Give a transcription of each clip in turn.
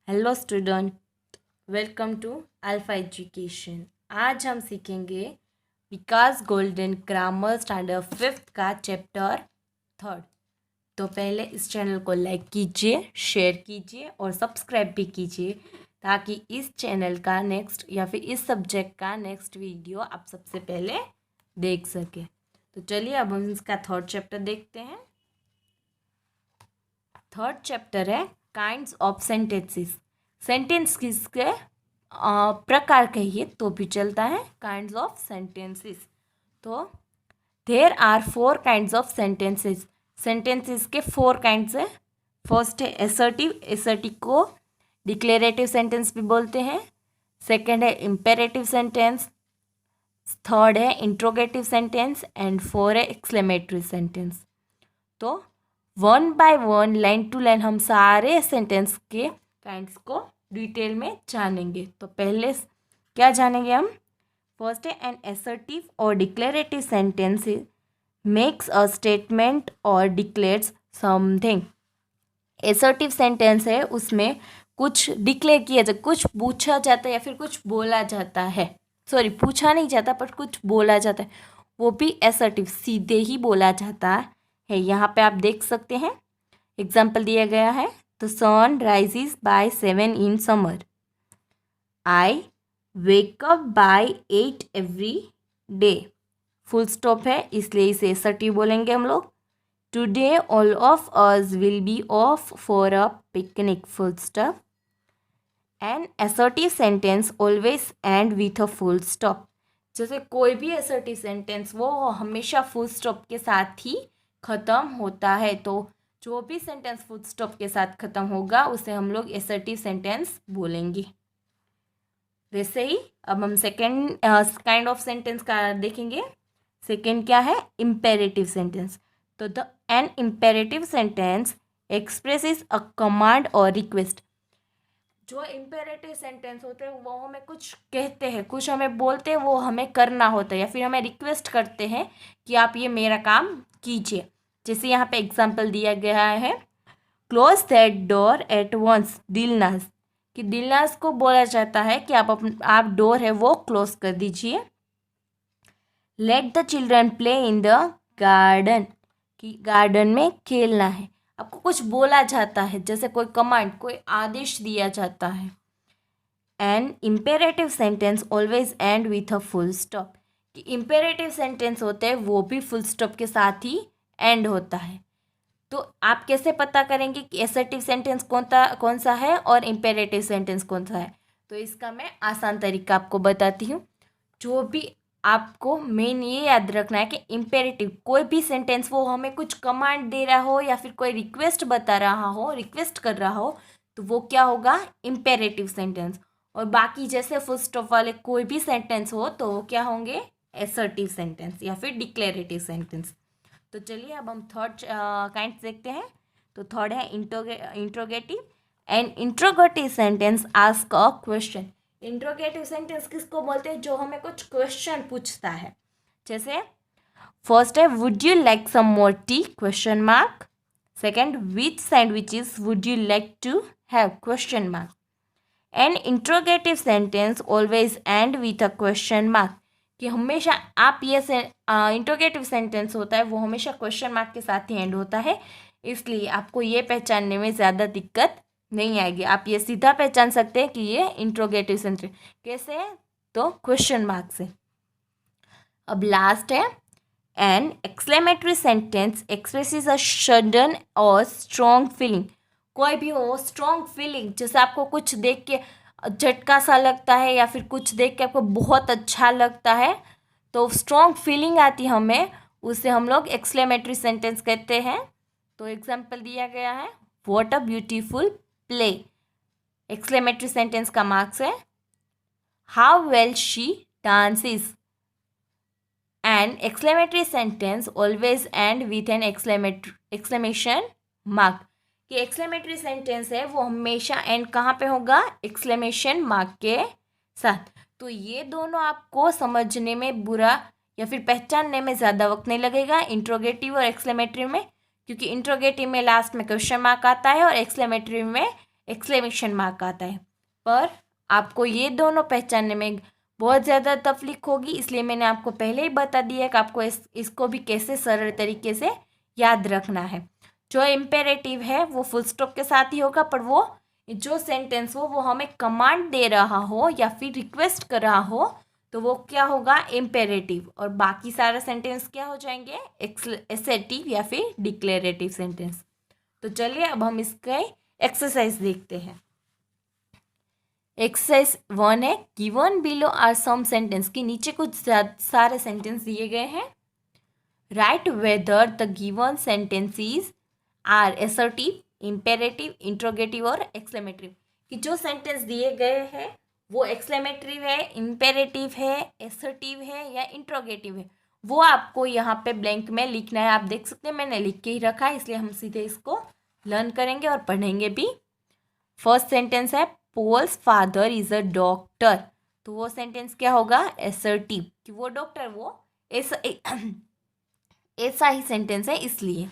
Hello student, welcome to Alpha Education. आज हम सीखेंगे विकास गोल्डन ग्रामर स्टैंडर्ड 5th का चैप्टर 3rd। तो पहले इस चैनल को लाइक कीजिए, शेयर कीजिए और सब्सक्राइब भी कीजिए ताकि इस चैनल का नेक्स्ट या फिर इस सब्जेक्ट का नेक्स्ट वीडियो आप सबसे पहले देख सके। तो चलिए अब हम इसका 3rd चैप्टर देखते हैं। 3rd चैप्टर है काइंड्स ऑफ सेंटेंसेस। सेंटेंस किसके प्रकार कहिए तो भी चलता है, काइंड्स ऑफ सेंटेंसेस। तो there are 4 kinds of sentences. Sentences के 4 काइंड्स है। फर्स्ट है एसर्टिव, एसर्टिव को डिक्लेरेटिव सेंटेंस भी बोलते हैं। सेकंड है इम्पेरेटिव सेंटेंस। थर्ड है इंट्रोगेटिव सेंटेंस एंड 4 है एक्सक्लेमेटरी सेंटेंस। तो one by one, line to line हम सारे सेंटेंस के काइंड्स को डिटेल में जानेंगे। तो पहले क्या जानेंगे हम? फर्स्ट है एन एसर्टिव और declarative sentence makes a statement और डिक्लेयर्स समथिंग। एसर्टिव सेंटेंस है, उसमें कुछ डिक्लेयर किया जाता, कुछ पूछा जाता है या फिर कुछ बोला जाता है। सॉरी, पूछा नहीं जाता पर कुछ बोला जाता है, वो भी एसर्टिव, सीधे ही बोला जाता है। यहाँ पे आप देख सकते हैं, एग्जाम्पल दिया गया है। The sun rises by 7 in summer. I wake up by 8 every day. Full stop है इसलिए इसे एसर्टिव बोलेंगे हम लोग। Today all of us will be off for a picnic. Full stop. An assertive sentence always end with a full stop. जैसे कोई भी assertive sentence वो हमेशा फुल स्टॉप के साथ ही ख़त्म होता है। तो जो भी सेंटेंस फुल स्टॉप के साथ ख़त्म होगा उसे हम लोग एसर्टिव सेंटेंस बोलेंगे। वैसे ही अब हम सेकेंड काइंड ऑफ सेंटेंस का देखेंगे। सेकेंड क्या है? Imperative sentence. तो the an imperative sentence expresses a command और रिक्वेस्ट। जो इम्पेरेटिव सेंटेंस होते हैं वो हमें कुछ कहते हैं, कुछ हमें बोलते हैं, वो हमें करना होता है या फिर हमें रिक्वेस्ट करते हैं कि आप ये मेरा काम कीजिए। जैसे यहाँ पे एग्जांपल दिया गया है, close that door at once Dilnaz. कि दिलनाज को बोला जाता है कि आप डोर है वो क्लोज कर दीजिए। Let the children play in the garden. कि गार्डन में खेलना है। आपको कुछ बोला जाता है, जैसे कोई कमांड, कोई आदेश दिया जाता है। An imperative sentence always end with a full stop. कि इम्पेरेटिव सेंटेंस होते हैं वो भी फुल स्टॉप के साथ ही एंड होता है। तो आप कैसे पता करेंगे कि एसर्टिव सेंटेंस कौन सा है और इम्पेरेटिव सेंटेंस कौन सा है? तो इसका मैं आसान तरीका आपको बताती हूँ। जो भी आपको मेन ये याद रखना है कि इम्पेरेटिव कोई भी सेंटेंस वो हमें कुछ कमांड दे रहा हो या फिर कोई रिक्वेस्ट बता रहा हो, रिक्वेस्ट कर रहा हो, तो वो क्या होगा? Imperative sentence. और बाकी जैसे फुल स्टॉप वाले कोई भी सेंटेंस हो तो वो क्या होंगे? एसर्टिव सेंटेंस या फिर डिक्लेरेटिव सेंटेंस। तो चलिए अब हम थर्ड काइंड देखते हैं। तो थर्ड है interrogative. And interrogative sentence ask a question. Interrogative sentence किसको बोलते हैं? जो हमें कुछ क्वेश्चन पूछता है। जैसे फर्स्ट है would you like some more tea question mark. Second which sandwiches would you like to have question mark. And interrogative sentence always end with a question mark. कि हमेशा आप ये इंट्रोगेटिव सेंटेंस होता है वो हमेशा क्वेश्चन मार्क के साथ ही एंड होता है, इसलिए आपको ये पहचानने में ज़्यादा दिक्कत नहीं आएगी। आप ये सीधा पहचान सकते हैं कि ये इंट्रोगेटिव सेंटेंस कैसे है, तो क्वेश्चन मार्क से। अब लास्ट है an exclamatory sentence expresses a sudden और स्ट्रॉन्ग फीलिंग। कोई भी हो स्ट्रॉन्ग फीलिंग, जैसे आपको कुछ देख के झटका सा लगता है या फिर कुछ देख के आपको बहुत अच्छा लगता है, तो स्ट्रॉन्ग फीलिंग आती है हमें, उसे हम लोग एक्सक्लेमेटरी सेंटेंस कहते हैं। तो एग्जाम्पल दिया गया है, what a beautiful play. Exclamatory sentence का मार्क्स है how well she dances. An exclamatory sentence always end with an exclamation mark. कि एक्सक्लेमेटरी सेंटेंस है वो हमेशा एंड कहाँ पे होगा? एक्सक्लेमेशन मार्क के साथ। तो ये दोनों आपको समझने में बुरा या फिर पहचानने में ज़्यादा वक्त नहीं लगेगा, इंट्रोगेटिव और एक्सक्लेमेटरी में। क्योंकि इंट्रोगेटिव में लास्ट में क्वेश्चन मार्क आता है और एक्सक्लेमेटरी में एक्सक्लेमेशन मार्क आता है। पर आपको ये दोनों पहचानने में बहुत ज़्यादा तकलीफ होगी, इसलिए मैंने आपको पहले ही बता दिया कि आपको इसको भी कैसे सरल तरीके से याद रखना है। जो इम्पेरेटिव है वो फुल स्टॉप के साथ ही होगा, पर वो जो सेंटेंस हो वो हमें कमांड दे रहा हो या फिर रिक्वेस्ट कर रहा हो तो वो क्या होगा, इम्पेरेटिव। और बाकी सारा सेंटेंस क्या हो जाएंगे, एसेटिव या फिर डिक्लेरेटिव सेंटेंस। तो चलिए अब हम इसके एक्सरसाइज देखते हैं। एक्सरसाइज 1 है, given below are some sentence, के नीचे कुछ सारे सेंटेंस दिए गए हैं। Write whether the given sentences are assertive, imperative, interrogative और एक्सक्लेमेटिव। कि जो सेंटेंस दिए गए हैं वो एक्सक्लेमेटरी है, इम्पेरेटिव है, एसर्टिव है या इंट्रोगेटिव है, वो आपको यहाँ पे ब्लैंक में लिखना है। आप देख सकते हैं मैंने लिख के ही रखा है, इसलिए हम सीधे इसको लर्न करेंगे और पढ़ेंगे भी। फर्स्ट सेंटेंस है Paul's father is a doctor, तो वो सेंटेंस क्या होगा, एसर्टिव, कि वो डॉक्टर, वो ऐसा ही सेंटेंस है इसलिए।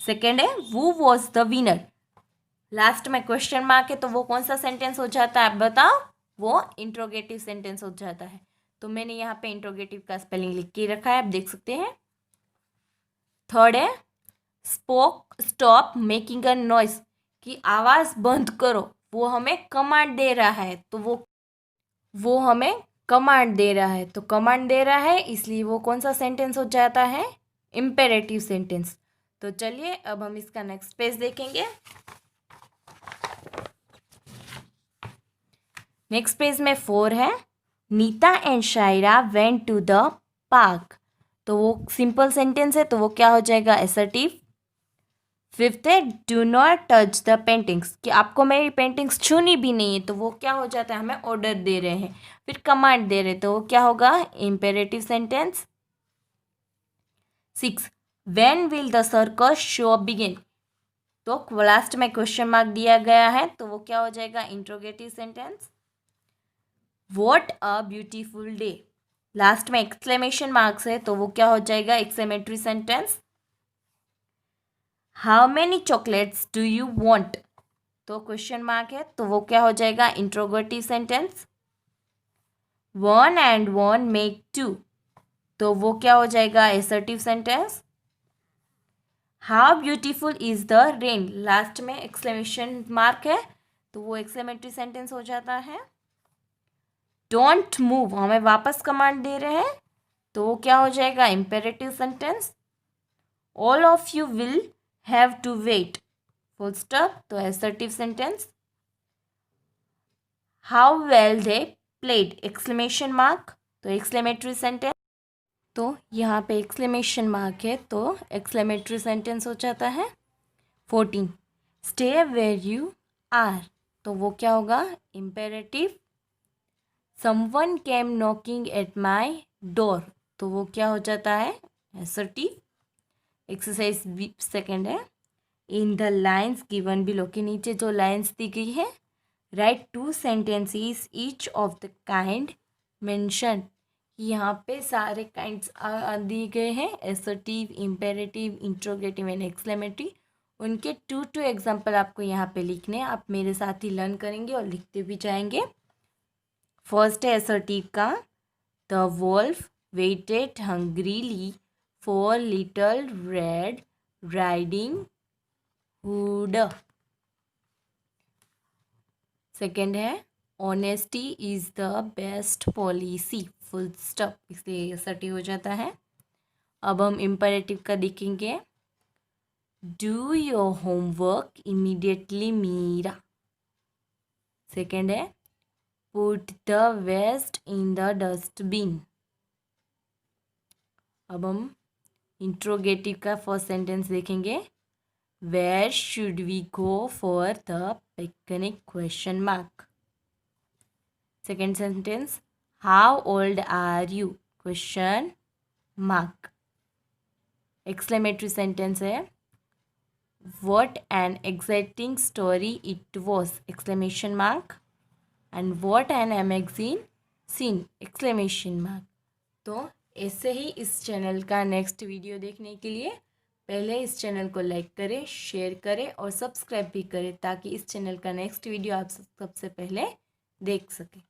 सेकेंड है वो वॉज द विनर, लास्ट में क्वेश्चन मार्क है तो वो कौन सा सेंटेंस हो जाता है आप बताओ, वो इंट्रोगेटिव सेंटेंस हो जाता है। तो मैंने यहाँ पे इंट्रोगेटिव का स्पेलिंग लिख के रखा है, आप देख सकते हैं। थर्ड है स्टॉप मेकिंग अ नॉइस, कि आवाज़ बंद करो, वो हमें कमांड दे रहा है, तो वो हमें कमांड दे रहा है, तो कमांड दे रहा है इसलिए वो कौन सा सेंटेंस हो जाता है, इम्पेरेटिव सेंटेंस। तो चलिए अब हम इसका नेक्स्ट पेज देखेंगे। नेक्स्ट पेज में 4 है, Neeta and Shaira went to the park, तो वो सिंपल सेंटेंस है तो वो क्या हो जाएगा, एसर्टिव। फिफ्थ है do not touch the paintings, कि आपको मेरी पेंटिंग्स छूनी भी नहीं है, तो वो क्या हो जाता है, हमें ऑर्डर दे रहे हैं, फिर कमांड दे रहे हैं, तो वो क्या होगा, imperative sentence. 6 when will the circus show begin, तो लास्ट में क्वेश्चन मार्क दिया गया है तो वो क्या हो जाएगा, interrogative sentence. What a beautiful day, last में एक्सक्लेमेशन मार्क्स है तो वो क्या हो जाएगा, exclamatory sentence. How many chocolates do you want, तो क्वेश्चन मार्क है तो वो क्या हो जाएगा, इंट्रोगेटिव सेंटेंस। 1 and 1 मेक 2, तो वो क्या हो जाएगा, assertive sentence. How beautiful is the rain, last में एक्सक्लेमेशन मार्क है तो वो एक्सक्लेमेटरी सेंटेंस हो जाता है। डोंट मूव, हमें वापस कमांड दे रहे हैं तो वो क्या हो जाएगा, imperative sentence. All of you will have to wait, full stop, तो assertive sentence. How well they played, exclamation mark, तो एक्सक्लेमेटरी सेंटेंस। तो यहाँ पे एक्सक्लेमेशन मार्क है तो एक्सक्लेमेटरी सेंटेंस हो जाता है। 14 स्टे वेयर यू आर, तो वो क्या होगा, imperative. Someone came knocking at my door, तो वो क्या हो जाता है, एसर्टिव। एक्सरसाइज सेकेंड है, in the lines given below, के नीचे जो लाइन्स दी गई है, right 2 sentences each of the kind mention, यहाँ पे सारे काइंड्स दिए गए हैं, assertive, imperative, interrogative and exclamatory. उनके 2 एग्जाम्पल आपको यहाँ पे लिखने हैं, आप मेरे साथ ही लर्न करेंगे और लिखते भी जाएंगे। फर्स्ट है एसर्टिव का, the wolf waited hungrily for little red riding hood. Second है honesty is the best policy, full stop, इसलिए असर्टिव हो जाता है। अब हम इम्पेरेटिव का देखेंगे, do your homework immediately Meera. Second है put the waste in the dustbin. अब हम इंट्रोगेटिव का फर्स्ट सेंटेंस देखेंगे, where should we go for the picnic, question mark. Second sentence, how old are you, question mark. Exclamatory sentence है, what an exciting story it was, exclamation mark. And what an amazing scene, exclamation mark. तो ऐसे ही इस channel का next video देखने के लिए पहले इस चैनल को लाइक करें, शेयर करें और सब्सक्राइब भी करें ताकि इस चैनल का नेक्स्ट वीडियो आप सबसे पहले देख सकें।